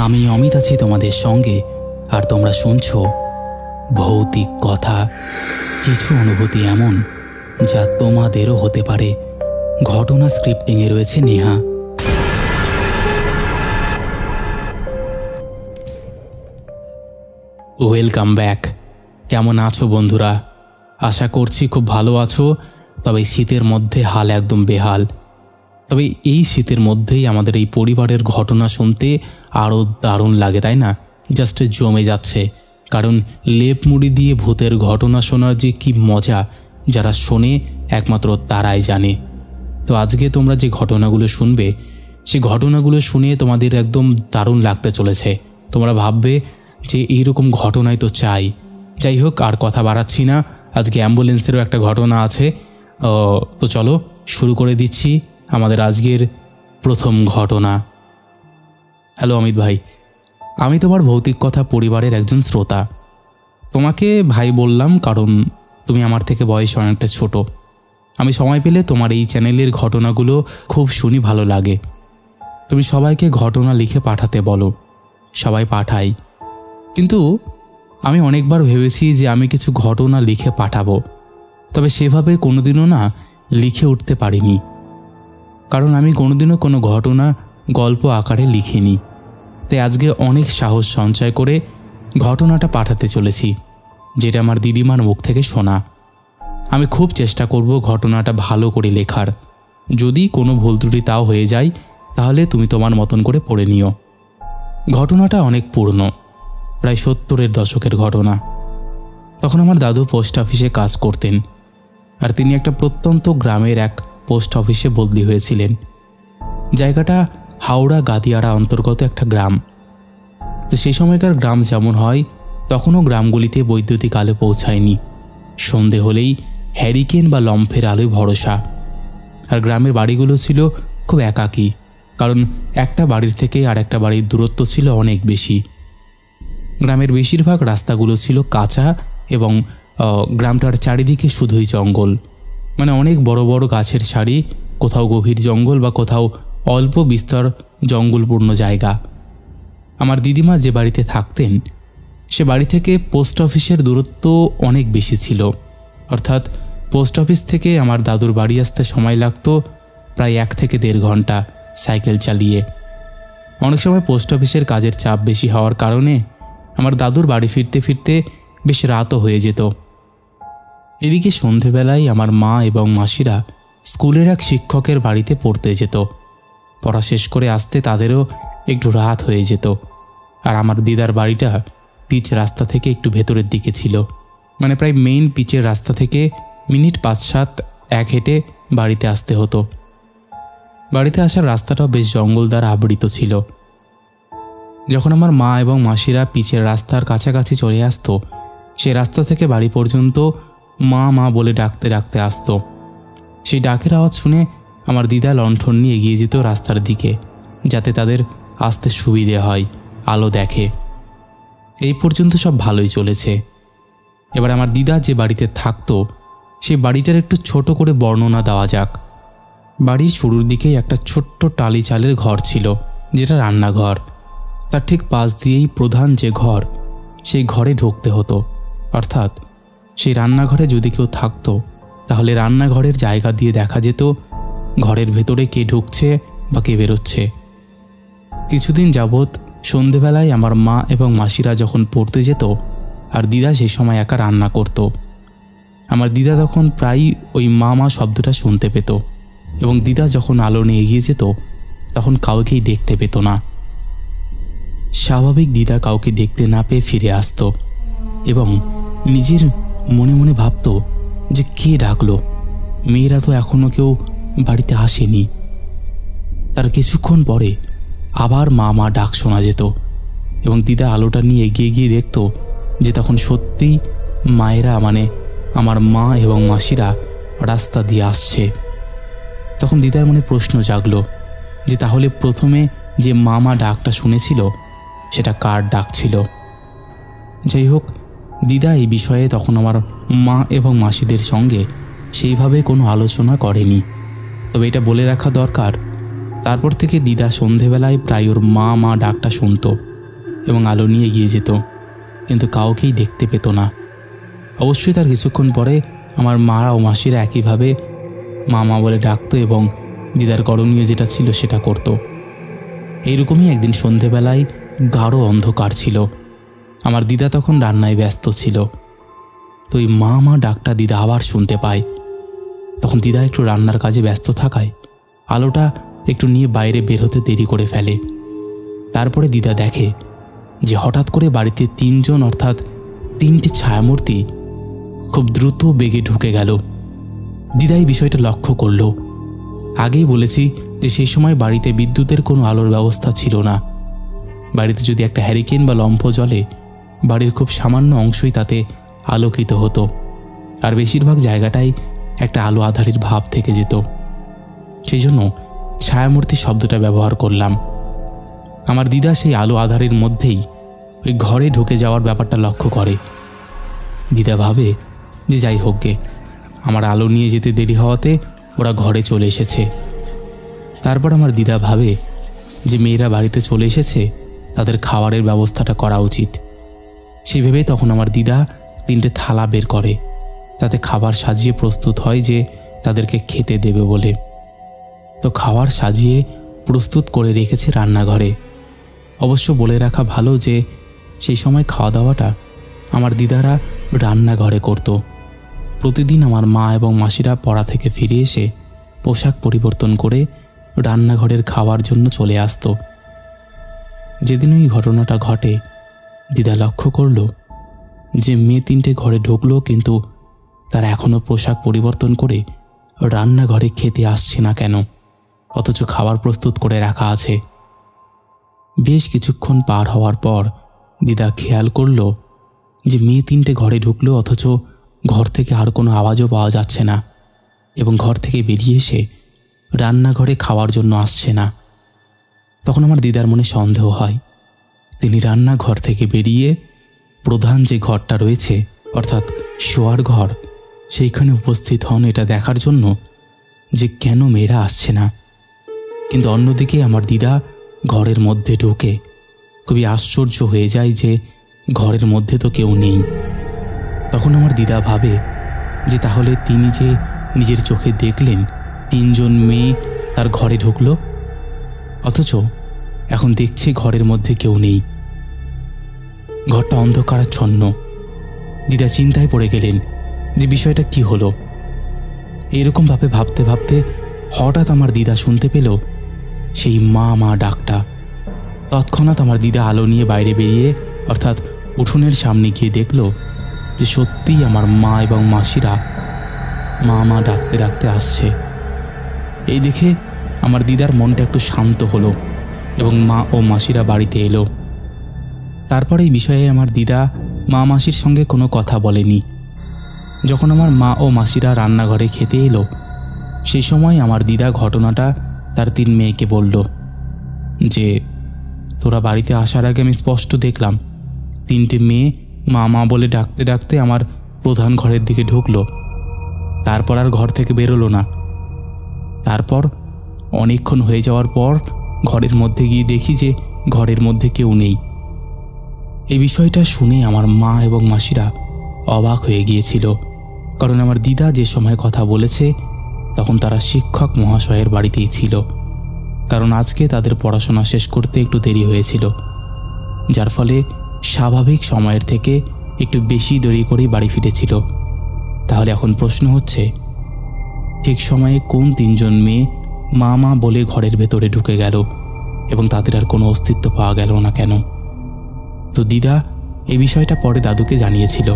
আমি অমিত আছি তোমাদের সঙ্গে, আর তোমরা শুনছো ভৌতিক কথা। কিছু অনুভূতি এমন যা তোমাদেরও হতে পারে। ঘটনা স্ক্রিপ্টিংয়ে রয়েছে নেহা। Welcome back. কেমন আছো বন্ধুরা? আশা করছি খুব ভালো আছো। তবে শীতের মধ্যে হাল একদম বেহাল। তবে এই শীতের মধ্যেই আমাদের এই পরিবারের ঘটনা শুনতে আরও দারুণ লাগে, তাই না? জাস্ট জমে যাচ্ছে। কারণ লেপ মুড়ি দিয়ে ভূতের ঘটনা শোনার যে কি মজা, যারা শোনে একমাত্র তারাই জানে। তো আজকে তোমরা যে ঘটনাগুলো শুনবে, সেই ঘটনাগুলো শুনে তোমাদের একদম দারুণ লাগতে চলেছে। তোমরা ভাববে যে এইরকম ঘটনাই তো চাই। যাই হোক, আর কথা বাড়াচ্ছি না। আজকে অ্যাম্বুলেন্সেরও একটা ঘটনা আছে। তো চলো শুরু করে দিচ্ছি আমাদের আজকের প্রথম ঘটনা। হ্যালো অমিত ভাই, আমি তোমার ভৌতিক কথা পরিবারের একজন শ্রোতা। তোমাকে ভাই বললাম কারণ তুমি আমার থেকে বয়স অনেকটা ছোট। আমি সময় পেলে তোমার এই চ্যানেলের ঘটনাগুলো খুব শুনি, ভালো লাগে। তুমি সবাইকে ঘটনা লিখে পাঠাতে বলো, সবাই পাঠাই। কিন্তু আমি অনেকবার ভেবেছি যে আমি কিছু ঘটনা লিখে পাঠাবো, তবে সেভাবে কোনোদিনও না লিখে উঠতে পারিনি। কারণ আমি কোনোদিনও কোনো ঘটনা গল্প আকারে লিখিনি। তাই আজকে অনেক সাহস সঞ্চয় করে ঘটনাটা পাঠাতে চলেছি, যেটা আমার দিদিমার মুখ থেকে শোনা। আমি খুব চেষ্টা করব ঘটনাটা ভালো করে লেখার। যদি কোনো ভুল ত্রুটি তাও হয়ে যায়, তাহলে তুমি তোমার মতন করে পড়ে নিও। ঘটনাটা অনেক পুরনো, প্রায় 70-এর দশকের ঘটনা। তখন আমার দাদু পোস্ট অফিসে কাজ করতেন, আর তিনি একটা প্রত্যন্ত গ্রামের এক পোস্ট অফিসে বদলি হয়েছিলেন। জায়গাটা হাওড়া গাদিয়াড়া অন্তর্গত একটা গ্রাম। তো সেই সময়কার গ্রাম যেমন হয়, তখনও গ্রামগুলিতে বৈদ্যুতিক আলো পৌঁছায়নি। সন্ধে হলেই হ্যারিকেন বা লম্ফের আলোয় ভরসা। আর গ্রামের বাড়িগুলো ছিল খুব একাকী, কারণ একটা বাড়ির থেকে আর একটা বাড়ির দূরত্ব ছিল অনেক বেশি। গ্রামের বেশিরভাগ রাস্তাগুলো ছিল কাঁচা এবং গ্রামটার চারিদিকে শুধুই জঙ্গল, মানে অনেক বড় বড় গাছের সারি, কোথাও গভীর জঙ্গল বা কোথাও অল্প বিস্তর জঙ্গলপূর্ণ জায়গা। আমার দিদিমা যে বাড়িতে থাকতেন, সে বাড়ি থেকে পোস্ট অফিসের দূরত্ব অনেক বেশি ছিল। অর্থাৎ পোস্ট অফিস থেকে আমার দাদুর বাড়ি আসতে সময় লাগতো প্রায় 1 থেকে 1.5 ঘন্টা সাইকেল চালিয়ে। অনেক সময় পোস্ট অফিসের কাজের চাপ বেশি হওয়ার কারণে আমার দাদুর বাড়ি ফিরতে ফিরতে বেশ রাতও হয়ে যেত। এদিকে সন্ধেবেলায় আমার মা এবং মাসিরা স্কুলের এক শিক্ষকের বাড়িতে পড়তে যেত। পড়া শেষ করে আসতে তাদেরও একটু রাত হয়ে যেত। আর আমার দিদার বাড়িটা পিচ রাস্তা থেকে একটু ভেতরের দিকে ছিল, মানে প্রায় মেইন পিচের রাস্তা থেকে মিনিট 5-7 এক হেঁটে বাড়িতে আসতে হতো। বাড়িতে আসার রাস্তাটাও বেশ জঙ্গল দ্বারা আবৃত ছিল। যখন আমার মা এবং মাসিরা পিচের রাস্তার কাছাকাছি চলে আসতো, সে রাস্তা থেকে বাড়ি পর্যন্ত মা মা বলে ডাকতে ডাকতে আসতো। সেই ডাকের আওয়াজ শুনে আমার দিদা লণ্ঠন নিয়ে এগিয়ে যেত রাস্তার দিকে, যাতে তাদের আসতে সুবিধে হয়, আলো দেখে। এই পর্যন্ত সব ভালোই চলেছে। এবার আমার দিদা যে বাড়িতে থাকতো, সেই বাড়িটার একটু ছোট করে বর্ণনা দেওয়া যাক। বাড়ির শুরুর দিকেই একটা ছোট্ট টালি চালের ঘর ছিল, যেটা রান্নাঘর। তার ঠিক পাশ দিয়েই প্রধান যে ঘর, সেই ঘরে ঢুকতে হতো। অর্থাৎ সেই রান্নাঘরে যদি কেউ থাকতো, তাহলে রান্নাঘরের জায়গা দিয়ে দেখা যেত ঘরের ভেতরে কে ঢুকছে বা কে বেরোচ্ছে। কিছুদিন যাবৎ সন্ধেবেলায় আমার মা এবং মাসিরা যখন পড়তে যেত, আর দিদা সেই সময় একা রান্না করত, আমার দিদা তখন প্রায়ই ওই মা মা শব্দটা শুনতে পেত। এবং দিদা যখন আলো নিয়ে এগিয়ে যেত, তখন কাউকেই দেখতে পেত না। স্বাভাবিক দিদা কাউকে দেখতে না পেয়ে ফিরে আসতো এবং নিজের মনে মনে ভাবত যে কে ডাকলো, মেয়েরা তো এখনও কেউ বাড়িতে আসেনি। তার কিছুক্ষণ পরে আবার মা মা ডাক শোনা যেত এবং দিদা আলোটা নিয়ে এগিয়ে গিয়ে দেখত যে তখন সত্যিই মায়েরা, মানে আমার মা এবং মাসিরা রাস্তা দিয়ে আসছে। তখন দিদার মনে প্রশ্ন জাগলো যে তাহলে প্রথমে যে মা মা ডাকটা শুনেছিল, সেটা কার ডাক ছিল। যাই হোক, দিদা এই বিষয়ে তখন আমার মা এবং মাসিদের সঙ্গে সেইভাবে কোনো আলোচনা করেনি। তবে এটা বলে রাখা দরকার, তারপর থেকে দিদা সন্ধেবেলায় প্রায় ওর মা মা ডাকটা শুনত এবং আলো নিয়ে এগিয়ে যেত, কিন্তু কাউকেই দেখতে পেত না। অবশ্যই তার কিছুক্ষণ পরে আমার মা ও মাসিরা একইভাবে মামা বলে ডাকতো এবং দিদার করণীয় যেটা ছিল সেটা করত। এইরকমই একদিন সন্ধেবেলায় গাঢ় অন্ধকার ছিল। আমার দিদা তখন রান্নায় ব্যস্ত ছিল। তো ওই মা মা ডাকটা দিদা আবার শুনতে পায়। তখন দিদা একটু রান্নার কাজে ব্যস্ত থাকায় আলোটা একটু নিয়ে বাইরে বের হতে দেরি করে ফেলে। তারপরে দিদা দেখে যে হঠাৎ করে বাড়িতে তিনজন অর্থাৎ তিনটি ছায়ামূর্তি খুব দ্রুত বেগে ঢুকে গেল। দিদা এই বিষয়টা লক্ষ্য করল। আগেই বলেছি যে সেই সময় বাড়িতে বিদ্যুতের কোনো আলোর ব্যবস্থা ছিল না। বাড়িতে যদি একটা হ্যারিকেন বা লম্ফ জ্বলে, বাড়ির খুব সামান্য অংশই তাতে আলোকিত হতো, আর বেশিরভাগ জায়গাটাই একটা আলো আঁধারির ভাব থেকে যেত। সেই জন্য ছায়ামূর্তি শব্দটা ব্যবহার করলাম। আমার দিদা সেই আলো আঁধারির মধ্যেই ওই ঘরে ঢুকে যাওয়ার ব্যাপারটা লক্ষ্য করে। দিদা ভাবে যে যাই হোক গে, আমার আলো নিয়ে যেতে দেরি হওয়াতে ওরা ঘরে চলে এসেছে। তারপর আমার দিদা ভাবে যে মেয়েরা বাড়িতে চলে এসেছে, তাদের খাবারের ব্যবস্থাটা করা উচিত। সে ভেবে তখন আমার দিদা তিনটে থালা বের করে, তাতে খাবার সাজিয়ে প্রস্তুত হয় যে তাদেরকে খেতে দেবে বলে। তো খাবার সাজিয়ে প্রস্তুত করে রেখেছে রান্নাঘরে। অবশ্য বলে রাখা ভালো যে সেই সময় খাওয়া দাওয়াটা আমার দিদারা রান্নাঘরে করত। প্রতিদিন আমার মা এবং মাসিরা পড়া থেকে ফিরে এসে পোশাক পরিবর্তন করে রান্নাঘরের খাওয়ার জন্য চলে আসতো। যেদিন ওই ঘটনাটা ঘটে, দিদা লক্ষ্য করল যে মেয়ে তিনটে ঘরে ঢুকলো, কিন্তু তারা এখনও পোশাক পরিবর্তন করে রান্নাঘরে খেতে আসছে না কেন, অথচ খাবার প্রস্তুত করে রাখা আছে। বেশ কিছুক্ষণ পার হওয়ার পর দিদা খেয়াল করল যে মেয়ে তিনটে ঘরে ঢুকলো, অথচ ঘর থেকে আর কোনো আওয়াজও পাওয়া যাচ্ছে না, এবং ঘর থেকে বেরিয়ে এসে রান্নাঘরে খাওয়ার জন্য আসছে না। তখন আমার দিদার মনে সন্দেহ হয়। তিনি রান্নাঘর থেকে বেরিয়ে প্রধান যে ঘরটা রয়েছে অর্থাৎ শোয়ার ঘর, সেইখানে উপস্থিত হন এটা দেখার জন্য যে কেন মেয়েরা আসছে না। কিন্তু অন্যদিকে আমার দিদা ঘরের মধ্যে ঢুকে খুবই আশ্চর্য হয়ে যায় যে ঘরের মধ্যে তো কেউ নেই। তখন আমার দিদা ভাবে যে তাহলে তিনি যে নিজের চোখে দেখলেন তিনজন মেয়ে তার ঘরে ঢুকলো, অথচ এখন দেখছে ঘরের মধ্যে কেউ নেই, ঘরটা অন্ধকারাচ্ছন্ন। দিদা চিন্তায় পড়ে গেলেন যে বিষয়টা কি হলো। এরকমভাবে ভাবতে ভাবতে হঠাৎ আমার দিদা শুনতে পেল সেই মা মা ডাকটা। তৎক্ষণাৎ আমার দিদা আলো নিয়ে বাইরে বেরিয়ে অর্থাৎ উঠোনের সামনে গিয়ে দেখল যে সত্যিই আমার মা এবং মাসিরা মা মা ডাকতে ডাকতে আসছে। এই দেখে আমার দিদার মনটা একটু শান্ত হলো এবং মা ও মাসিরা বাড়িতে এলো। তারপর এই বিষয়ে আমার দিদা মা মাসির সঙ্গে কোনো কথা বলেনি। যখন আমার মা ও মাসিরা রান্নাঘরে খেতে এলো, সেই সময় আমার দিদা ঘটনাটা তার তিন মেয়েকে বলল যে তোরা বাড়িতে আসার আগে আমি স্পষ্ট দেখলাম তিনটে মেয়ে মা মা বলে ডাকতে ডাকতে আমার প্রধান ঘরের দিকে ঢুকলো, তারপর আর ঘর থেকে বেরোলো না। তারপর অনেকক্ষণ হয়ে যাওয়ার পর ঘরের মধ্যে গিয়ে দেখি যে ঘরের মধ্যে কেউ নেই। এই বিষয়টা শুনে আমার মা এবং মাসিরা অবাক হয়ে গিয়েছিল, কারণ আমার দিদা যে সময় কথা বলেছে তখন তারা শিক্ষক মহাশয়ের বাড়িতেই ছিল, কারণ আজকে তাদের পড়াশোনা শেষ করতে একটু দেরি হয়েছিল, যার ফলে স্বাভাবিক সময়ের থেকে একটু বেশি দেরি করেই বাড়ি ফিরেছিল। তাহলে এখন প্রশ্ন হচ্ছে, ঠিক সময়ে কোন তিনজন মেয়ে মা মা বলে ঘরের ভেতরে ঢুকে গেল এবং তাদের আর কোনো অস্তিত্ব পাওয়া গেল না কেন? তো দিদা এই বিষয়টা পরে দাদুকে জানিয়েছিল।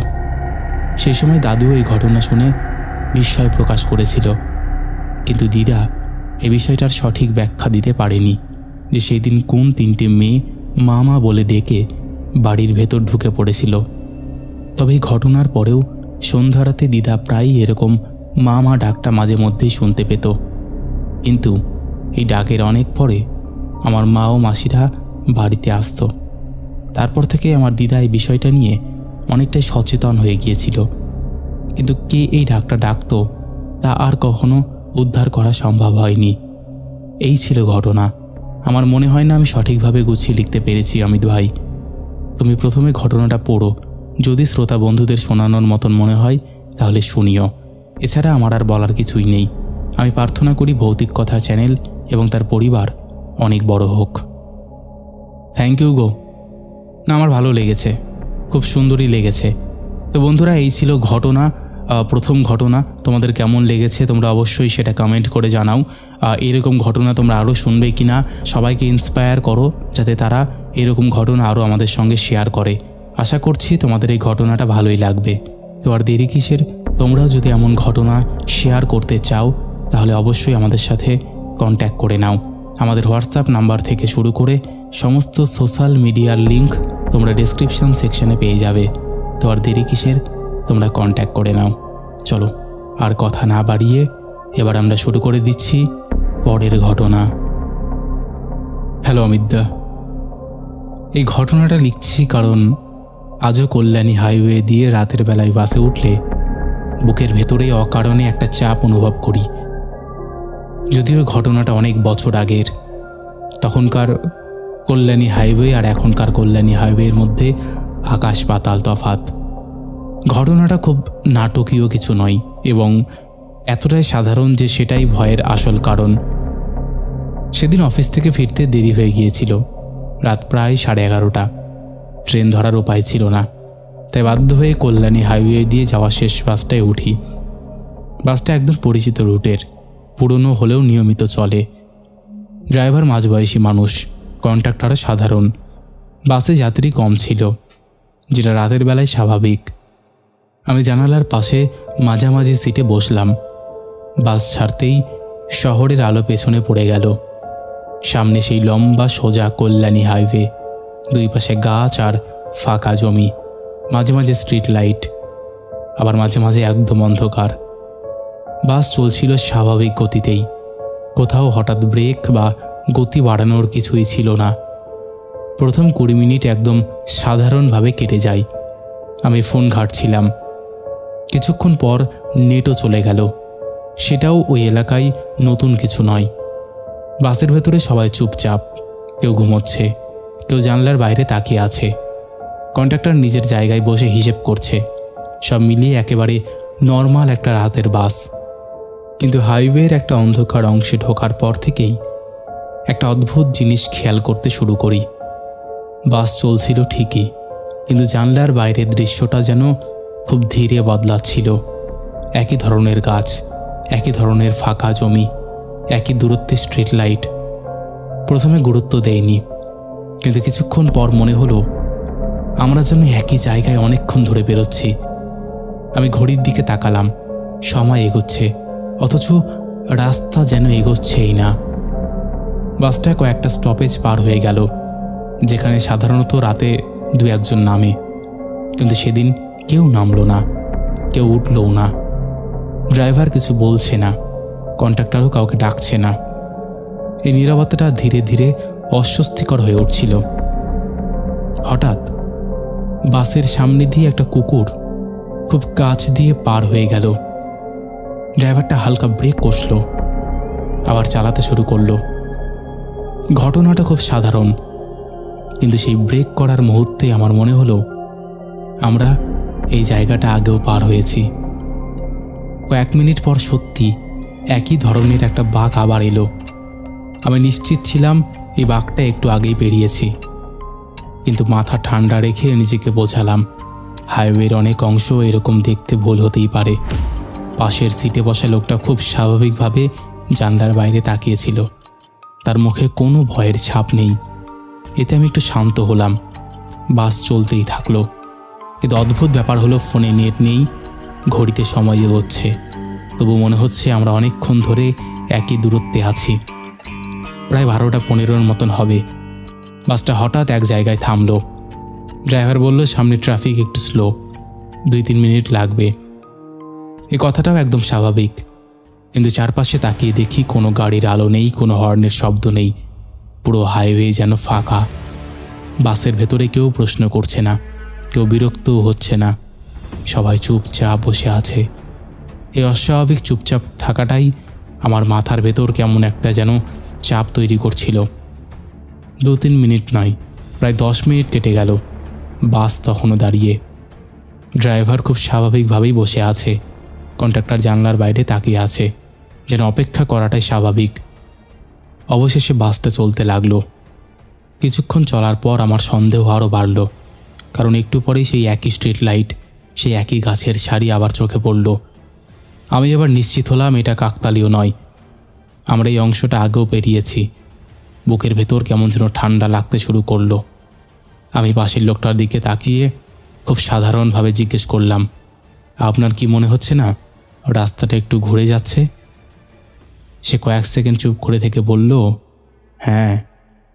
সেই সময় দাদু এই ঘটনা শুনে বিস্ময় প্রকাশ করেছিল, কিন্তু দিদা এ বিষয়টার সঠিক ব্যাখ্যা দিতে পারেনি যে সেই দিন কোন তিনটে মেয়ে মা মা বলে ডেকে বাড়ির ভেতর ঢুকে পড়েছিল। তবে এই ঘটনার পরেও সন্ধ্যারাতে দিদা প্রায়ই এরকম মা মা ডাকটা মাঝে মধ্যেই শুনতে পেত, কিন্তু এই ডাকের অনেক পরে আমার মা ও মাসিরা বাড়িতে আসতো। তারপর থেকে আমার দিদা এই বিষয়টা নিয়ে অনেকটাই সচেতন হয়ে গিয়েছিল, কিন্তু কে এই ডাকটা ডাকতো তা আর কখনো উদ্ধার করা সম্ভব হয়নি। এই ছিল ঘটনা। আমার মনে হয় না আমি সঠিকভাবে গুছিয়ে লিখতে পেরেছি অমিত ভাই। তুমি প্রথমে ঘটনাটা পড়ো, যদি শ্রোতা বন্ধুদের শোনানোর মতন মনে হয় তাহলে শুনিও। এছাড়া আমার আর বলার কিছুই নেই। আমি প্রার্থনা করি ভৌতিক কথা চ্যানেল এবং তার পরিবার অনেক বড় হোক। থ্যাংক ইউ গো। না, আমার ভালো লেগেছে, খুব সুন্দরই লেগেছে। তো বন্ধুরা, এই ছিল ঘটনা, প্রথম ঘটনা। তোমাদের কেমন লেগেছে তোমরা অবশ্যই সেটা কমেন্ট করে জানাও। এরকম ঘটনা তোমরা আরও শুনবে কি না, সবাইকে ইন্সপায়ার করো যাতে তারা এরকম ঘটনা আরও আমাদের সঙ্গে শেয়ার করে। আশা করছি তোমাদের এই ঘটনাটা ভালোই লাগবে। তো আর দেরি কিসের, তোমরাও যদি এমন ঘটনা শেয়ার করতে চাও তাহলে অবশ্যই আমাদের সাথে কন্ট্যাক্ট করে নাও। আমাদের হোয়াটসঅ্যাপ নাম্বার থেকে শুরু করে সমস্ত সোশ্যাল মিডিয়ার লিংক তোমরা ডেসক্রিপশন সেকশনে পেয়ে যাবে। তো আর দেরি কিসের, তোমরা কন্ট্যাক্ট করে নাও। চলো আর কথা না বাড়িয়ে এবার আমরা শুরু করে দিচ্ছি পরের ঘটনা। হ্যালো অমিতদা, এই ঘটনাটা লিখছি কারণ আজও কল্যাণী হাইওয়ে দিয়ে রাতের বেলায় বাসে উঠলে বুকের ভেতরে অকারণে একটা চাপ অনুভব করি। যদিও ঘটনাটা অনেক বছর আগের, তখনকার কল্যাণী হাইওয়ে আর এখনকার কল্যাণী হাইওয়ের মধ্যে আকাশ পাতাল তফাৎ। ঘটনাটা খুব নাটকীয় কিছু নয় এবং এতটাই সাধারণ যে সেটাই ভয়ের আসল কারণ। সেদিন অফিস থেকে ফিরতে দেরি হয়ে গিয়েছিল, রাত প্রায় 11:30। ট্রেন ধরার উপায় ছিল না, তাই বাধ্য হয়ে কল্যাণী হাইওয়ে দিয়ে যাওয়া শেষ বাসটায় উঠি। বাসটা একদম পরিচিত রুটের, পুরনো হলেও নিয়মিত চলে। ড্রাইভার মাঝবয়সী মানুষ, কন্ডাক্টরও সাধারণ। বাসে যাত্রী কম ছিল, যেটা রাতের বেলায় স্বাভাবিক। আমি জানালার পাশে মাঝামাঝি সিটে বসলাম। বাস ছাড়তেই শহরের আলো পেছনে পড়ে গেল। সামনে সেই লম্বা সোজা কল্যাণী হাইওয়ে, দুই পাশে গাছ আর ফাঁকা জমি, মাঝে মাঝে স্ট্রিট লাইট, আবার মাঝে মাঝে একদম অন্ধকার। বাস চলছিল স্বাভাবিক গতিতেই, কোথাও হঠাৎ ব্রেক বা গতি বাড়ানোর কিছুই ছিল না। প্রথম 20 মিনিট একদম সাধারণভাবে কেটে যায়। আমি ফোন ঘাঁটছিলাম। কিছুক্ষণ পর নেটও চলে গেল। সেটাও ওই এলাকায় নতুন কিছু নয়। বাসের ভেতরে সবাই চুপচাপ, কেউ ঘুমোচ্ছে, কেউ জানলার বাইরে তাকিয়ে আছে। কন্ডাক্টর নিজের জায়গায় বসে হিসেব করছে। সব মিলিয়ে একেবারে নর্মাল একটা রাতের বাস। কিন্তু হাইওয়ের একটা অন্ধকার অংশে ঢোকার পর থেকেই একটা অদ্ভুত জিনিস খেয়াল করতে শুরু করি। বাস চলছিল ঠিকই, কিন্তু জানলার বাইরের দৃশ্যটা যেন খুব ধীরে বদলাচ্ছিল। একই ধরনের গাছ, একই ধরনের ফাঁকা জমি, একই দূরত্বে স্ট্রিট লাইট। প্রথমে গুরুত্ব দেইনি, কিন্তু কিছুক্ষণ পর মনে হলো আমরা যেন একই জায়গায় অনেকক্ষণ ধরে বেরোচ্ছি। আমি ঘড়ির দিকে তাকালাম, সময় এগোচ্ছে, অথচ রাস্তা যেন এগোচ্ছেই না। বাসটা কয়েকটা স্টপেজ পার হয়ে গেল, যেখানে সাধারণত রাতে 2-1 নামে, কিন্তু সেদিন কেউ নামলো না, কেউ উঠলও না। ড্রাইভার কিছু বলছে না, কন্ডাক্টরও কাউকে ডাকছে না। এই নীরবতাটা ধীরে ধীরে অস্বস্তিকর হয়ে উঠছিল। হঠাৎ বাসের সামনে দিয়ে একটা কুকুর খুব কাছ দিয়ে পার হয়ে গেল। ড্রাইভারটা হালকা ব্রেক কষল, আবার চালাতে শুরু করলো। ঘটনাটা খুব সাধারণ, কিন্তু সেই ব্রেক করার মুহূর্তে আমার মনে হলো আমরা এই জায়গাটা আগেও পার হয়েছি। কয়েক মিনিট পর সত্যি একই ধরনের একটা বাঘ আবার এলো। আমি নিশ্চিত ছিলাম এই বাঘটা একটু আগেই পেরিয়েছি, কিন্তু মাথা ঠান্ডা রেখে নিজেকে বোঝালাম হাইওয়ের অনেক অংশ এরকম দেখতে ভুল হতেই পারে। পাশের সিটে বসা লোকটা খুব স্বাভাবিকভাবে জানলার বাইরে তাকিয়েছিল, তার মুখে কোনো ভয়ের ছাপ নেই। এতে আমি একটু শান্ত হলাম। বাস চলতেই থাকলো, কিন্তু অদ্ভুত ব্যাপার হলো ফোনে নেট নেই, ঘড়িতে সময় এগোচ্ছে, তবু মনে হচ্ছে আমরা অনেকক্ষণ ধরে একই দূরত্বে আছি। প্রায় 12:15 মতন হবে। বাসটা হঠাৎ এক জায়গায় থামলো। ড্রাইভার বলল সামনে ট্রাফিক একটু স্লো, 2-3 মিনিট লাগবে। এই কথাটাও একদম স্বাভাবিক, কিন্তু চারপাশে তাকিয়ে দেখি কোনো গাড়ির আলো নেই, কোনো হর্নের শব্দ নেই। পুরো হাইওয়ে যেন ফাঁকা। বাসের ভেতরে কেউ প্রশ্ন করছে না, কেউ বিরক্তও হচ্ছে না, সবাই চুপচাপ বসে আছে। এই অস্বাভাবিক চুপচাপ থাকাটাই আমার মাথার ভেতর কেমন একটা যেন চাপ তৈরি করছিল। 2-3 মিনিট নয়, প্রায় 10 মিনিট কেটে গেল। বাস তখনও দাঁড়িয়ে। ড্রাইভার খুব স্বাভাবিকভাবেই বসে আছে, কন্ডাক্টর জানলার বাইরে তাকিয়ে আছে, যেন অপেক্ষা করাটাই স্বাভাবিক। অবশেষে বাসটা চলতে লাগলো। কিছুক্ষণ চলার পর আমার সন্দেহ আরও বাড়ল, কারণ একটু পরেই সেই একই স্ট্রিট লাইট, সেই একই গাছের সারি আবার চোখে পড়ল। আমি এবার নিশ্চিত হলাম এটা কাকতালীয় নয়। আমরা এই অংশটা আগেও পেরিয়েছি। বুকের ভেতর কেমন যেন ঠান্ডা লাগতে শুরু করলো। আমি পাশের লোকটার দিকে তাকিয়ে খুব সাধারণভাবে জিজ্ঞেস করলাম, আপনার কি মনে হচ্ছে না রাস্তাটা একটু ঘুরে যাচ্ছে? সে কয়েক সেকেন্ড চুপ করে থেকে বলল, হ্যাঁ,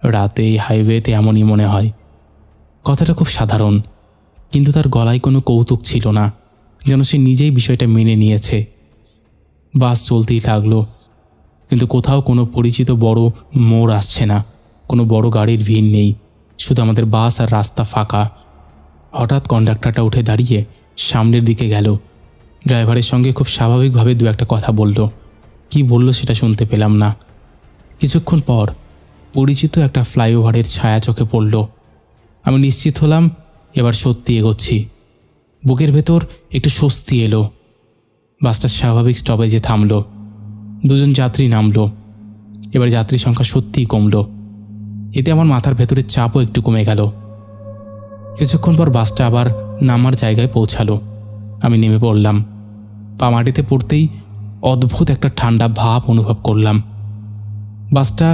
রাতে এই হাইওয়েতে এমনই মনে হয়। কথাটা খুব সাধারণ, কিন্তু তার গলায় কোনো কৌতুক ছিল না, যেন সে নিজেই বিষয়টা মেনে নিয়েছে। বাস চলতেই লাগলো, কিন্তু কোথাও কোনো পরিচিত বড় মোড় আসছে না, কোনো বড় গাড়ির ভিড় নেই, শুধু আমাদের বাস আর রাস্তা ফাঁকা। হঠাৎ কন্ডাক্টরটা উঠে দাঁড়িয়ে সামনের দিকে গেল। ড্রাইভারের সঙ্গে খুব স্বাভাবিকভাবে দু একটা কথা বলল। কি বলল সেটা শুনতে পেলাম না। কিছুক্ষণ পর পরিচিত একটা ফ্লাইওভারের ছায়া চোখে পড়ল। আমি নিশ্চিত হলাম এবার সত্যি এগোচ্ছি। বুকের ভেতর একটু স্বস্তি এলো। বাসটা স্বাভাবিক স্টপেজে থামল। দুজন যাত্রী নামলো। এবার যাত্রী সংখ্যা সত্যিই কমল। এতে আমার মাথার ভেতরের চাপও একটু কমে গেল। কিছুক্ষণ পর বাসটা আবার নামার জায়গায় পৌঁছালো। আমি নেমে পড়লাম। পা মাটিতে পড়তেই অদ্ভুত একটা ঠান্ডা ভাব অনুভব করলাম। বাসটা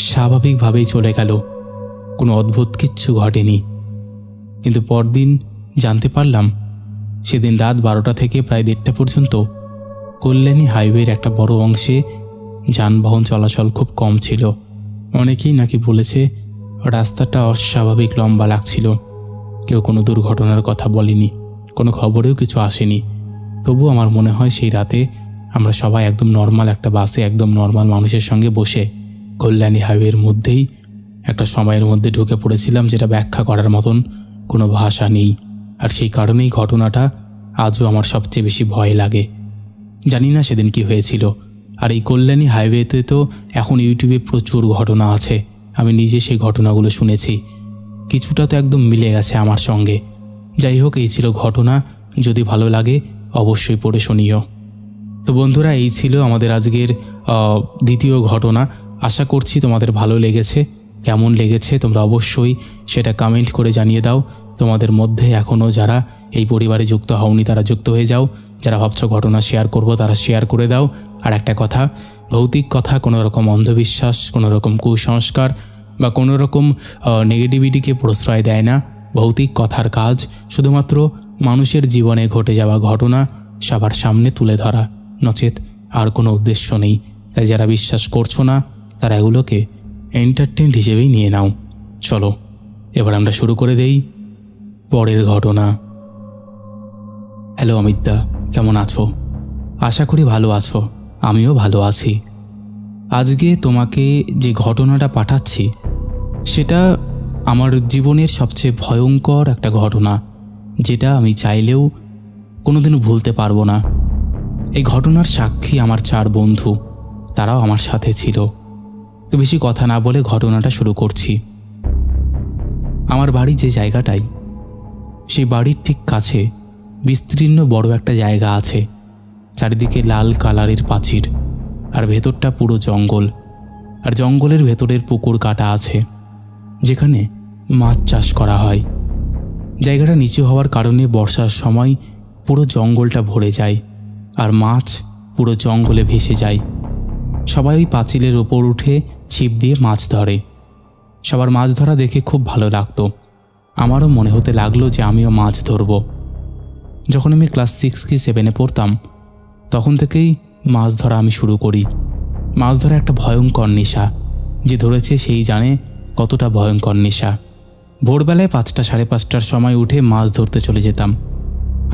স্বাভাবিকভাবেই চলে গেল, কোনো অদ্ভুত কিচ্ছু ঘটেনি। কিন্তু পরদিন জানতে পারলাম সেদিন রাত 12টা থেকে প্রায় 1:30 পর্যন্ত কল্যাণী হাইওয়ের একটা বড় অংশে যানবাহন চলাচল খুব কম ছিল। অনেকেই নাকি বলেছে রাস্তাটা অস্বাভাবিক লম্বা লাগছিল। কেউ কোনো দুর্ঘটনার কথা বলেনি, কোনো খবরেও কিছু আসেনি। তবু আমার মনে হয় সেই রাতে আমরা সবাই একদম নর্মাল একটা বাসে একদম নর্মাল মানুষের সঙ্গে বসে কল্যাণী হাইওয়ের মধ্যেই একটা সময়ের মধ্যে ঢুকে পড়েছিলাম, যেটা ব্যাখ্যা করার মতন কোনো ভাষা নেই। আর সেই কারণেই ঘটনাটা আজও আমার সবচেয়ে বেশি ভয় লাগে। জানি না সেদিন কি হয়েছিল। আর এই কল্যাণী হাইওয়েতে তো এখন ইউটিউবে প্রচুর ঘটনা আছে, আমি নিজে সেই ঘটনাগুলো শুনেছি। কিছুটা তো একদম মিলে গেছে আমার সঙ্গে। যাই হোক, এই ছিল ঘটনা। যদি ভালো লাগে অবশ্যই পড়ে শুনিও। তো বন্ধুরা, এই ছিল আমাদের আজকের দ্বিতীয় ঘটনা। আশা করছি তোমাদের ভালো লেগেছে। কেমন লেগেছে তোমরা অবশ্যই সেটা কমেন্ট করে জানিয়ে দাও। তোমাদের মধ্যে এখনও যারা এই পরিবারে যুক্ত হওনি তারা যুক্ত হয়ে যাও। যারা ভাবছো ঘটনা শেয়ার করব তারা শেয়ার করে দাও। আর একটা কথা, ভৌতিক কথা, কোনো রকম অন্ধবিশ্বাস, কোনো রকম কুসংস্কার বা কোনো রকম নেগেটিভিটিকে প্রশ্রয় দেয় না। ভৌতিক কথার কাজ শুধুমাত্র মানুষের জীবনে ঘটে যাওয়া ঘটনা সবার সামনে তুলে ধরা, নচেত আর কোনো উদ্দেশ্য নেই। তাই যারা বিশ্বাস করছো না তারা এগুলোকে এন্টারটেইনমেন্ট হিসেবেই নিয়ে নাও। চলো এবার আমরা শুরু করে দেই পরের ঘটনা। হ্যালো অমিতদা, কেমন আছো? আশা করি ভালো আছো। আমিও ভালো আছি। আজকে তোমাকে যে ঘটনাটা পাঠাচ্ছি সেটা আমার জীবনের সবচেয়ে ভয়ঙ্কর একটা ঘটনা, যেটা আমি চাইলেও কোনোদিনও ভুলতে পারবো না। এই ঘটনার সাক্ষী আমার 4 বন্ধু, তারাও আমার সাথে ছিল। তো বেশি কথা না বলে ঘটনাটা শুরু করছি। আমার বাড়ি যে জায়গাটায়, সেই বাড়ির ঠিক কাছে বিস্তীর্ণ বড় একটা জায়গা আছে। চারিদিকে লাল কালারের প্রাচীর, আর ভেতরটা পুরো জঙ্গল। আর জঙ্গলের ভেতরের পুকুর কাটা আছে, যেখানে মাছ চাষ করা হয়। জায়গাটা নিচু হওয়ার কারণে বর্ষার সময় পুরো জঙ্গলটা ভরে যায়, আর মাছ পুরো জঙ্গলে ভেসে যায়। সবাই ওই পাঁচিলের ওপর উঠে ছিপ দিয়ে মাছ ধরে। সবার মাছ ধরা দেখে খুব ভালো লাগতো। আমারও মনে হতে লাগলো যে আমিও মাছ ধরব। যখন আমি ক্লাস 6 কি 7-এ পড়তাম, তখন থেকেই মাছ ধরা আমি শুরু করি। মাছ ধরা একটা ভয়ঙ্কর নেশা, যে ধরেছে সেই জানে কতটা ভয়ঙ্কর নেশা। ভোরবেলায় 5টা 5:30টার সময় উঠে মাছ ধরতে চলে যেতাম।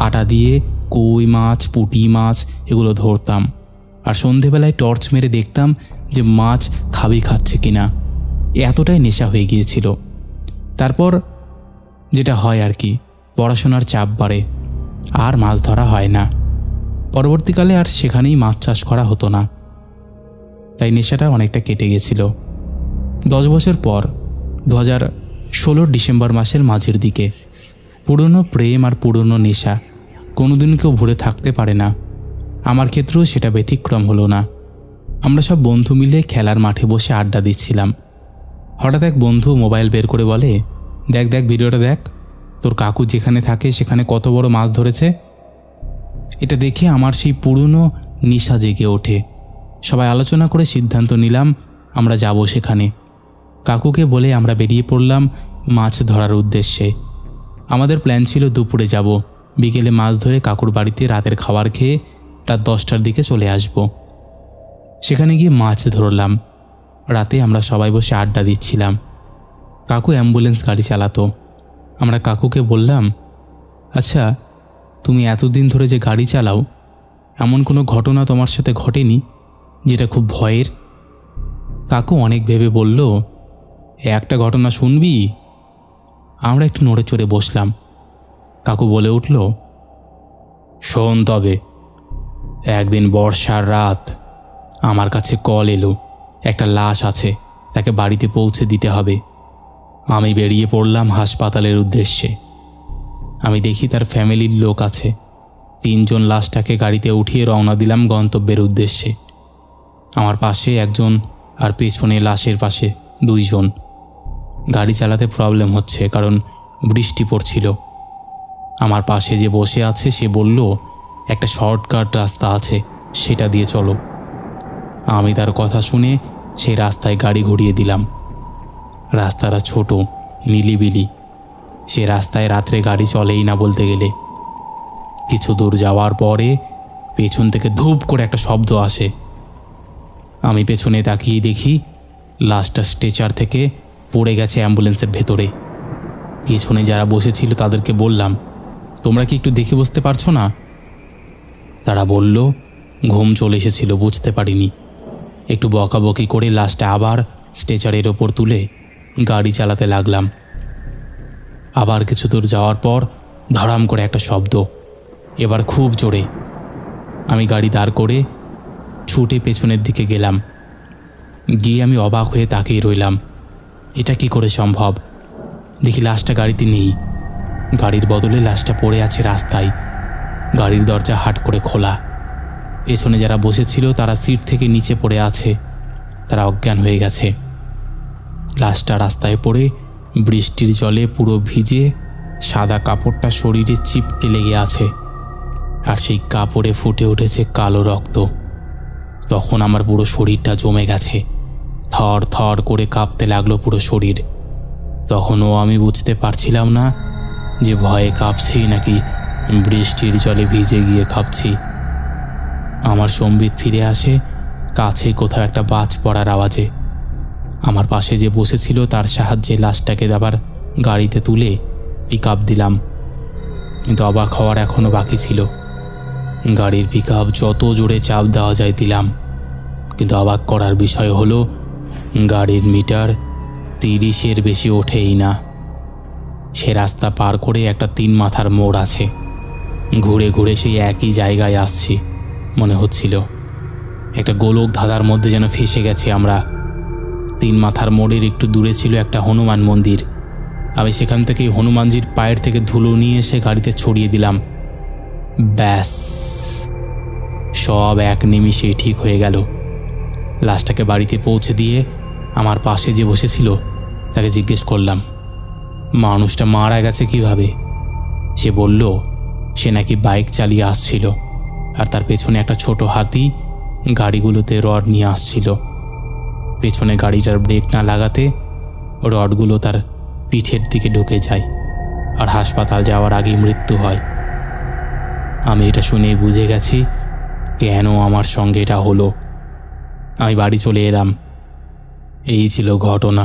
আটা দিয়ে কই মাছ, পুঁটি মাছ এগুলো ধরতাম। আর সন্ধেবেলায় টর্চ মেরে দেখতাম যে মাছ খাচ্ছে কিনা। এতটাই নেশা হয়ে গিয়েছিল। তারপর যেটা হয় আর কি, পড়াশোনার চাপ বাড়ে, আর মাছ ধরা হয় না। পরবর্তীকালে আর সেখানেই মাছ চাষ করা হতো না, তাই নেশাটা অনেকটা কেটে গেছিল। 10 বছর পর 2016 ডিসেম্বর মাসের মাঝের দিকে পুরনো প্রেম আর পুরনো নেশা কোনোদিন কেউ ভুলে থাকতে পারে না। আমার ক্ষেত্রেও সেটা ব্যতিক্রম হলো না। আমরা সব বন্ধু মিলে খেলার মাঠে বসে আড্ডা দিচ্ছিলাম। হঠাৎ এক বন্ধু মোবাইল বের করে বলে, দেখ দেখ ভিডিওটা দেখ, তোর কাকু যেখানে থাকে সেখানে কত বড় মাছ ধরেছে। এটা দেখে আমার সেই পুরনো নেশা জেগে ওঠে। সবাই আলোচনা করে সিদ্ধান্ত নিলাম আমরা যাব সেখানে। কাকুকে বলে আমরা বেরিয়ে পড়লাম মাছ ধরার উদ্দেশ্যে। আমাদের প্ল্যান ছিল দুপুরে যাব, বিকেলে মাছ ধরে কাকুর বাড়িতে রাতের খাবার খেয়ে রাত 10টার দিকে চলে আসব। সেখানে গিয়ে মাছ ধরলাম। রাতে আমরা সবাই বসে আড্ডা দিচ্ছিলাম। কাকু অ্যাম্বুলেন্স গাড়ি চালাতো। আমরা কাকুকে বললাম, আচ্ছা তুমি এতদিন ধরে যে গাড়ি চালাও, এমন কোনো ঘটনা তোমার সাথে ঘটেনি যেটা খুব ভয়ের? কাকু অনেক ভেবে বলল, একটা ঘটনা শুনবি? আমরা একটু নড়ে চড়ে বসলাম। কাকু বলে উঠল, শোন তবে। একদিন বর্ষার রাত আমার কাছে কল এলো, একটা লাশ আছে, তাকে বাড়িতে পৌঁছে দিতে হবে। আমি বেরিয়ে পড়লাম হাসপাতালের উদ্দেশ্যে। আমি দেখি তার ফ্যামিলির লোক আছে। 3 জন লাশটাকে গাড়িতে উঠিয়ে রওনা দিলাম গন্তব্যের উদ্দেশ্যে। আমার পাশে একজন আর পেছনে লাশের পাশে 2 জন। গাড়ি চালাতে প্রবলেম হচ্ছে কারণ বৃষ্টি পড়ছিল। আমার পাশে যে বসে আছে সে বলল, একটা শর্টকাট রাস্তা আছে, সেটা দিয়ে চলো। আমি তার কথা শুনে সেই রাস্তায় গাড়ি ঘুরিয়ে দিলাম। রাস্তাটা ছোট, নিলিবিলি। সে রাস্তায় রাত্রে গাড়ি চলেই না বলতে গেলে। কিছু দূর যাওয়ার পরে পেছন থেকে ধূপ করে একটা শব্দ আসে। আমি পেছনে তাকিয়ে দেখি লাশটা স্ট্রেচার থেকে পড়ে গেছে অ্যাম্বুলেন্সের ভেতরে। পেছনে যারা বসেছিল তাদেরকে বললাম, তোমরা কি একটু দেখে বসতে পারছো না? তারা বলল, ঘুম চলে এসেছিল, বুঝতে পারিনি। একটু বকাবকি করে লাশটা আবার স্ট্রেচারের ওপর তুলে গাড়ি চালাতে লাগলাম। আবার কিছু দূর যাওয়ার পর ধড়াম করে একটা শব্দ, এবার খুব জোরে। আমি গাড়ি দাঁড় করে ছুটে পেছনের দিকে গেলাম। গিয়ে আমি অবাক হয়ে তাকিয়ে রইলাম, এটা কি করে সম্ভব? দেখি লাশটা গাড়িতে নেই। গাড়ির বদলে লাশটা পড়ে আছে রাস্তায়। গাড়ির দরজা হাট করে খোলা। পেছনে যারা বসেছিল তারা সিট থেকে নিচে পড়ে আছে, তারা অজ্ঞান হয়ে গেছে। লাশটা রাস্তায় পড়ে বৃষ্টির জলে পুরো ভিজে, সাদা কাপড়টা শরীরে চিপকে লেগে আছে, আর সেই কাপড়ে ফুটে উঠেছে কালো রক্ত। তখন আমার পুরো শরীরটা জমে গেছে, থর থর করে কাঁপতে লাগলো পুরো শরীর। তখনও আমি বুঝতে পারছিলাম না যে ভয়ে কাঁপছি নাকি বৃষ্টির জলে ভিজে গিয়ে কাঁপছি। আমার সম্বিত ফিরে আসে কাছে কোথাও একটা বাজ পড়ার আওয়াজে। আমার পাশে যে বসেছিল তার সাহায্যে লাশটাকে আবার গাড়িতে তুলে পিকআপ দিলাম। কিন্তু অবাক হওয়ার এখনও বাকি ছিল। গাড়ির পিকআপ যত জোরে চাপ দেওয়া যায় দিলাম, কিন্তু অবাক করার বিষয় হলো গাড়ির মিটার 30-এর বেশি ওঠেই না। সে রাস্তা পার করে একটা 3 মাথার মোড় আছে। ঘুরে ঘুরে সেই একই জায়গায় আসছি মনে হচ্ছিল। একটা গোলক ধাঁধার মধ্যে যেন ফেসে গেছি আমরা। 3 মাথার মোড়ের একটু দূরে ছিল একটা হনুমান মন্দির। আমি সেখান থেকে হনুমানজির পায়ের থেকে ধুলো নিয়ে এসে গাড়িতে ছড়িয়ে দিলাম। ব্যাস, সব এক নিমিষেই ঠিক হয়ে গেল। লাশটাকে বাড়িতে পৌঁছে দিয়ে আমার পাশে যে বসেছিল তাকে জিজ্ঞেস করলাম, মানুষটা মারা গেছে কিভাবে? সে বলল, সে নাকি বাইক চালিয়ে আসছিল, আর তার পেছনে একটা ছোট হাতি গাড়িগুলোতে রড নিয়ে আসছিল। পেছনে গাড়িটার ব্রেক না লাগাতে রডগুলো তার পিঠের দিকে ঢুকে যায়, আর হাসপাতাল যাওয়ার আগেই মৃত্যু হয়। আমি এটা শুনেই বুঝে গেছি কেন আমার সঙ্গে এটা হলো। আমি বাড়ি চলে এলাম। এই ছিল ঘটনা।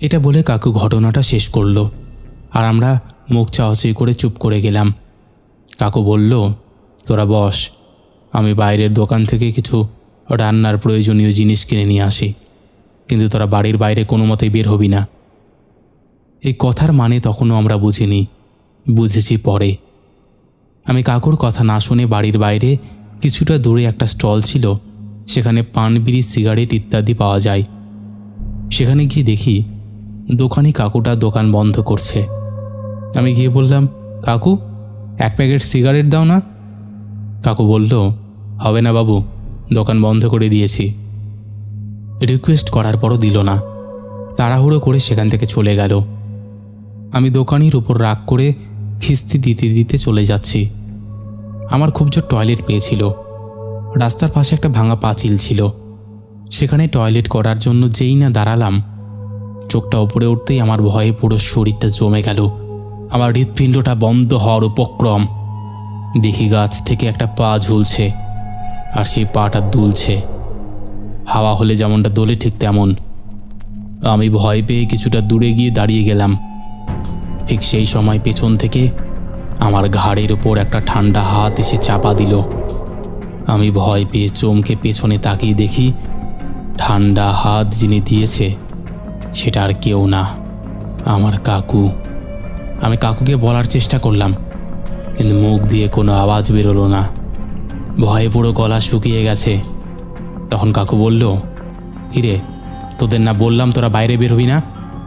এটা বলে কাকু ঘটনাটা শেষ করলো, আর আমরা মুখ চাওয়াচি করে চুপ করে গেলাম। কাকু বলল, তোরা বস, আমি বাইরের দোকান থেকে কিছু রান্নার প্রয়োজনীয় জিনিস কিনে নিয়ে আসি, কিন্তু তোরা বাড়ির বাইরে কোনো মতেই বের হবি না। এই কথার মানে তখনও আমরা বুঝিনি, বুঝেছি পরে। আমি কাকুর কথা না শুনে বাড়ির বাইরে কিছুটা দূরে একটা স্টল ছিল, সেখানে পান, বিড়ি, সিগারেট ইত্যাদি পাওয়া যায়। সেখানে গিয়ে দেখি দোকানি কাকুটা দোকান বন্ধ করছে। আমি গিয়ে বললাম, কাকু 1 প্যাকেট সিগারেট দাও না। কাকু বলল, হবে না বাবু, দোকান বন্ধ করে দিয়েছি। রিকোয়েস্ট করার পরও দিল না, তাড়াহুড়ো করে সেখান থেকে চলে গেল। আমি দোকানির উপর রাগ করে খিস্তি দিতে দিতে চলে যাচ্ছি। আমার খুব জোর টয়লেট পেয়েছিল। রাস্তার পাশে একটা ভাঙা পাঁচিল ছিল, সেখানে টয়লেট করার জন্য যেই না দাঁড়ালাম, চোখটা ওপরে উঠতেই আমার ভয়ে পুরো শরীরটা জমে গেল। আমার হৃৎপিণ্ডটা বন্ধ হওয়ার উপক্রম। দেখি গাছ থেকে একটা পা ঝুলছে, আর সেই পাটা দুলছে। হাওয়া হলে যেমনটা দোলে ঠিক তেমন। আমি ভয় পেয়ে কিছুটা দূরে গিয়ে দাঁড়িয়ে গেলাম। ঠিক সেই সময় পেছন থেকে আমার ঘাড়ের ওপর একটা ঠান্ডা হাত এসে চাপা দিল। আমি ভয় পেয়ে চমকে পেছনে তাকিয়ে দেখি, ঠান্ডা হাত যিনি দিয়েছে সেটা আর কেউ না, আমার কাকু। আমি কাকুকে বলার চেষ্টা করলাম, কিন্তু মুখ দিয়ে কোনো আওয়াজ বেরোলো না। ভয়ে পুরো গলা শুকিয়ে গেছে। তখন কাকু বলল, কিরে, তোদের না বললাম তোরা বাইরে বেরোবি না,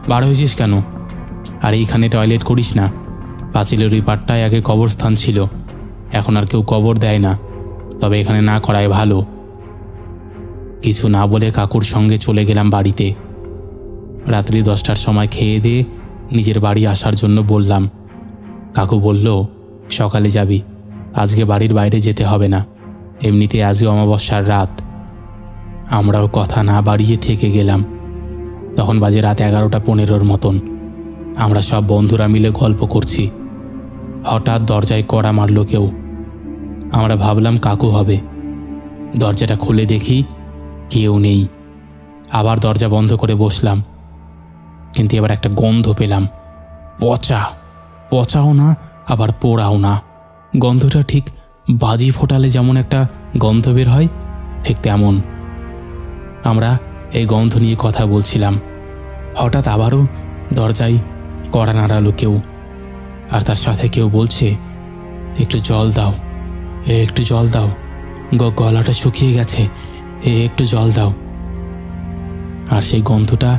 বার হয়েছিস কেন? আর এইখানে টয়লেট করিস না। পাঁচিলের ওই পাটটায় আগে কবরস্থান ছিল, এখন আর কেউ কবর দেয় না, তবে এখানে না করাই ভালো। কিছু না বলে কাকুর সঙ্গে চলে গেলাম বাড়িতে। রাত্রি 10টার সময় খেয়ে দিয়ে নিজের বাড়ি আসার জন্য বললাম। কাকু বলল, সকালে যাবি, আজকে বাড়ির বাইরে যেতে হবে না, এমনিতে আজকে অমাবস্যার রাত। আমরাও কথা না বাড়িয়ে থেকে গেলাম। তখন বাজে রাত 11:15 মতন। আমরা সব বন্ধুরা মিলে গল্প করছি। হঠাৎ দরজায় কড়া মারল কেউ। আমরা ভাবলাম কাকু হবে। দরজাটা খুলে দেখি কেউ নেই। আবার দরজা বন্ধ করে বসলাম, কিন্তু এবার একটা গন্ধ পেলাম। পচাও না, আবার পোড়াও না। গন্ধটা ঠিক বাজি ফোটালে যেমন একটা গন্ধ বের হয়, ঠিক তেমন। আমরা এই গন্ধ নিয়ে কথা বলছিলাম। হঠাৎ আবারও দরজায় কড়া নাড়ালো কেউ, আর তার সাথে কেউ বলছে, একটু জল দাও, একটু জল দাও, গলাটা শুকিয়ে গেছে, একটু জল দাও। আর সেই গন্ধটা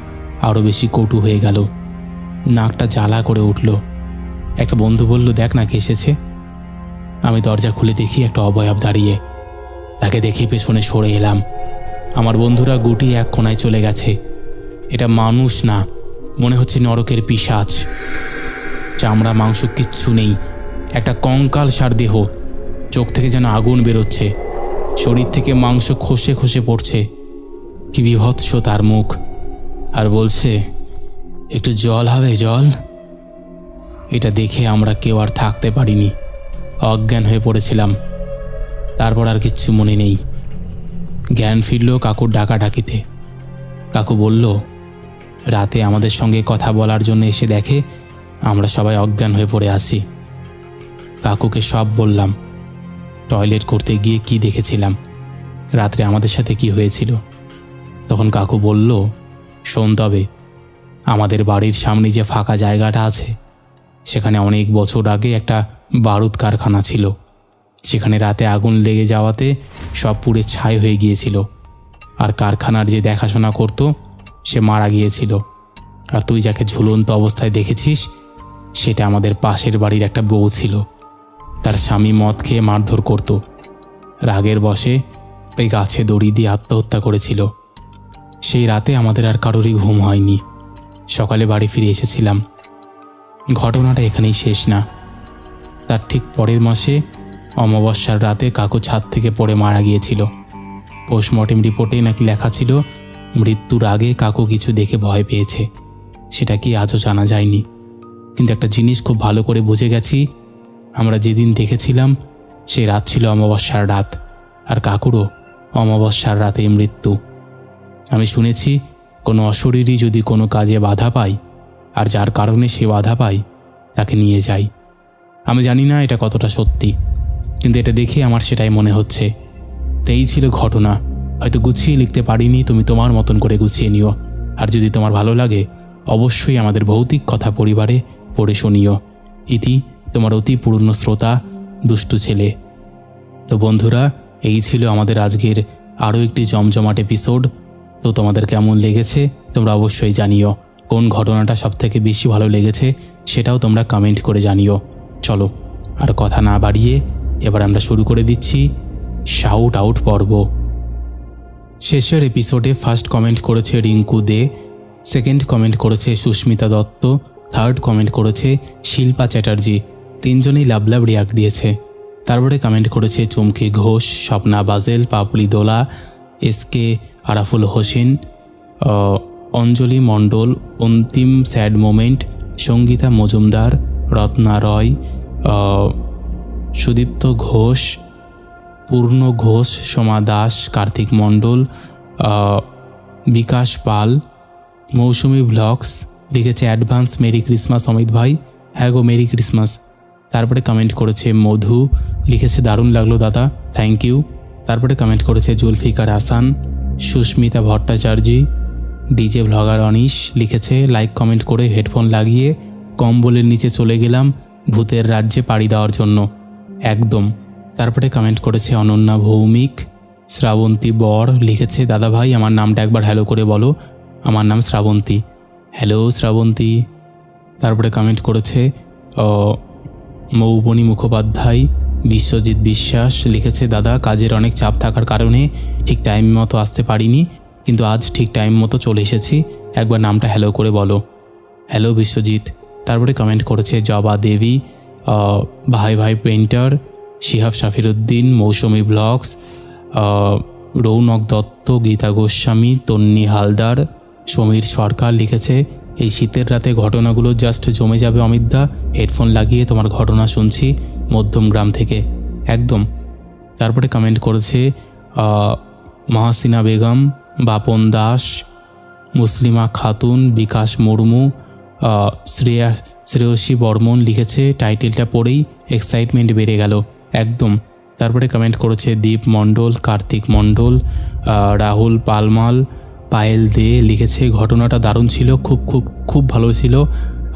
আরও বেশি কটু হয়ে গেল। নাকটা জ্বালা করে উঠল। একটা বন্ধু বলল, দেখ না কে এসেছে। আমি দরজা খুলে দেখি একটা অবয়ব দাঁড়িয়ে। তাকে দেখে পেছনে সরে এলাম। আমার বন্ধুরা গুটিয়ে এক কোণায় চলে গেছে। এটা মানুষ না, মনে হচ্ছে নরকের পিশাচ। চামড়া মাংস কিচ্ছু নেই, একটা কঙ্কাল সার দেহ। চোখ থেকে যেন আগুন বেরোচ্ছে, শরীর থেকে মাংস খসে খসে পড়ছে। কি বিভৎস তার মুখ। আর বলছে, একটু জল হবে, জল। এটা দেখে আমরা কেউ আর থাকতে পারিনি, অজ্ঞান হয়ে পড়েছিলাম। তারপর আর কিচ্ছু মনে নেই। জ্ঞান ফিরল কাকুর ডাকাডাকিতে। কাকু বলল, রাতে আমাদের সঙ্গে কথা বলার জন্য এসে দেখে আমরা সবাই অজ্ঞান হয়ে পড়ে আছি। কাকুকে সব বললাম, টয়লেট করতে গিয়ে কি দেখেছিলাম, রাত্রে আমাদের সাথে কি হয়েছিল। তখন কাকু বলল, শোন, তবে আমাদের বাড়ির সামনে যে ফাঁকা জায়গাটা আছে, সেখানে অনেক বছর আগে একটা বারুদ কারখানা ছিল। সেখানে রাতে আগুন লেগে যাওয়াতে সব পুড়ে ছাই হয়ে গিয়েছিল। আর কারখানার যে দেখাশোনা করত সে মারা গিয়েছিল। আর তুই যাকে ঝুলন্ত অবস্থায় দেখেছিস, সেটা আমাদের পাশের বাড়ির একটা বউ ছিল। তার স্বামী মদ খেয়ে মারধর করত। রাগের বশে ওই গাছে দড়ি দিয়ে আত্মহত্যা করেছিল। সেই রাতে আমাদের আর কারোরই ঘুম হয়নি। সকালে বাড়ি ফিরে এসেছিলাম। ঘটনাটা এখানেই শেষ না। তার ঠিক পরের মাসে অমাবস্যার রাতে কাকু ছাদ থেকে পড়ে মারা গিয়েছিল। পোস্টমর্টেম রিপোর্টে নাকি লেখা ছিল, মৃত্যুর আগে কাকু কিছু দেখে ভয় পেয়েছে। সেটা কি আজও জানা যায়নি। কিন্তু একটা জিনিস খুব ভালো করে বুঝে গেছি, আমরা যেদিন দেখেছিলাম সেই রাত ছিল অমাবস্যার রাত, আর কাকুরও অমাবস্যার রাতেই মৃত্যু। আমি শুনেছি, কোনো অশরীরই যদি কোনো কাজে বাধা পায়, আর যার কারণে সে বাধা পায়, তাকে নিয়ে যায়। আমি জানি না এটা কতটা সত্যি, কিন্তু এটা দেখে আমার সেটাই মনে হচ্ছে। তো এই ছিল ঘটনা। হয়তো গুছিয়ে লিখতে পারিনি, তুমি তোমার মতন করে গুছিয়ে নিও। আর যদি তোমার ভালো লাগে, অবশ্যই আমাদের ভৌতিক কথা পরিবারে পড়ে শুনিও। ইতি তোমার অতি পুরনো শ্রোতা, দুষ্টু ছেলে। তো বন্ধুরা, এই ছিল আমাদের আজকের আরও একটি জমজমাট এপিসোড। তো তোমাদের কেমন লেগেছে তোমরা অবশ্যই জানিও। কোন ঘটনাটা সবথেকে বেশি ভালো লেগেছে সেটাও তোমরা কমেন্ট করে জানিও। চলো আর কথা না বাড়িয়ে এবার আমরা শুরু করে দিচ্ছি শাউট আউট পর্ব। শেষের এপিসোডে ফার্স্ট কমেন্ট করেছে রিঙ্কু দে, সেকেন্ড কমেন্ট করেছে সুস্মিতা দত্ত, থার্ড কমেন্ট করেছে শিল্পা চ্যাটার্জি। তিনজনেই লাভ লাভ রিয়াক্ট দিয়েছে। তারপরে কমেন্ট করেছে চুমকি ঘোষ, স্বপ্না বাজেল, পাপড়ি দোলা, এসকে আরাফুল হোসেন, অঞ্জলি মণ্ডল, অন্তিম স্যাড মোমেন্ট, সঙ্গীতা মজুমদার, রত্না রয়, সুদীপ্ত ঘোষ, পূর্ণ ঘোষ, সোমা দাস, কার্তিক মণ্ডল, বিকাশ পাল, মৌসুমি ব্লগস লিখেছে অ্যাডভান্স মেরি ক্রিসমাস অমিত ভাই। হ্যাঁ গো, মেরি ক্রিসমাস। তারপরে কমেন্ট করেছে মধু, লিখেছে দারুণ লাগলো দাদা, থ্যাংক ইউ। তারপরে কমেন্ট করেছে জুলফিকার হাসান, সুস্মিতা ভট্টাচার্য, ডিজে ব্লগার অনিশ লিখেছে লাইক কমেন্ট করে হেডফোন লাগিয়ে কম্বলের নিচে চলে গেলাম ভূতের রাজ্যে পাড়ি দেওয়ার জন্য, একদম। তারপরে কমেন্ট করেছে অনন্যা ভৌমিক, শ্রাবন্তী বর লিখেছে দাদা ভাই আমার নামটা একবার হ্যালো করে বলো, আমার নাম শ্রাবন্তী। হ্যালো শ্রাবন্তী। তারপরে কমেন্ট করেছে মৌবনী মুখোপাধ্যায়, বিশ্বজিৎ বিশ্বাস লিখেছে দাদা কাজের অনেক চাপ থাকার কারণে ঠিক টাইম মতো আসতে পারিনি, কিন্তু আজ ঠিক টাইম মতো চলে এসেছি, একবার নামটা হ্যালো করে বলো। হ্যালো বিশ্বজিৎ। তারপরে কমেন্ট করেছে জবা দেবী, ভাই ভাই পেন্টার, শিহাব শাফিরুদ্দিন, মৌসুমি ব্লগস, রৌনক দত্ত, গীতা গোস্বামী, তন্নি হালদার, সমীর সরকার লিখেছে এই শীতের রাতে ঘটনাগুলো জাস্ট জমে যাবে অমিতদা, হেডফোন লাগিয়ে তোমার ঘটনা শুনছি মধ্যমগ্রাম থেকে, একদম। তারপরে কমেন্ট করেছে মহাসিনা বেগম, বাপন দাস, মুসলিমা খাতুন, বিকাশ মুর্মু, শ্রেয়সী বর্মন লিখেছে টাইটেলটা পড়েই এক্সাইটমেন্ট বেড়ে গেল, একদম। তারপরে কমেন্ট করেছে দীপ মণ্ডল, কার্তিক মণ্ডল, রাহুল পালমাল, পায়েল দে লিখেছে ঘটনাটা দারুণ ছিল, খুব খুব খুব ভালো ছিল,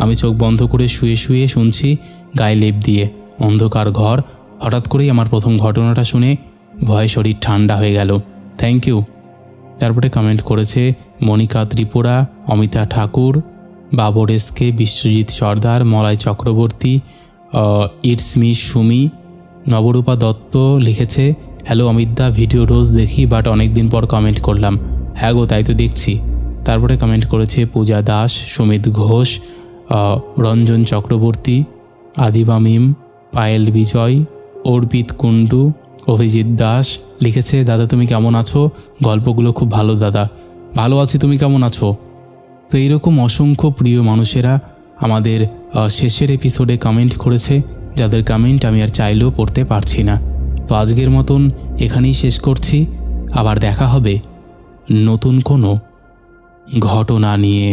আমি চোখ বন্ধ করে শুয়ে শুয়ে শুনছি গায়ে লেপ দিয়ে, অন্ধকার ঘর, হঠাৎ করেই আমার প্রথম ঘটনাটা শুনে ভয়ে শরীর ঠান্ডা হয়ে গেল, থ্যাংক ইউ। তারপরে কমেন্ট করেছে Monika Tripura, Amita Thakur, Babar SK, Biswajit Sardar, Malay Chakraborty, it's me Sumi, Nabarupa Dutta লিখেছে হ্যালো অমিতদা, ভিডিও রোজ দেখি বাট অনেক দিন পর কমেন্ট করলাম। হ্যাঁ গো, তাই তো দেখছি। তারপরে কমেন্ট করেছে পূজা দাস, সুমিত ঘোষ, রঞ্জন চক্রবর্তী, আদিবা মিম, পায়েল বিজয়, অর্পিত কুণ্ডু, অভিজিৎ দাস লিখেছে দাদা তুমি কেমন আছো, গল্পগুলো খুব ভালো দাদা। ভালো আছি, তুমি কেমন আছো? তো এইরকম অসংখ্য প্রিয় মানুষেরা আমাদের শেষের এপিসোডে কমেন্ট করেছে, যাদের কমেন্ট আমি আর চাইলেও পড়তে পারছি না। তো আজকের মতন এখানেই শেষ করছি, আবার দেখা হবে নতুন কোনো ঘটনা নিয়ে।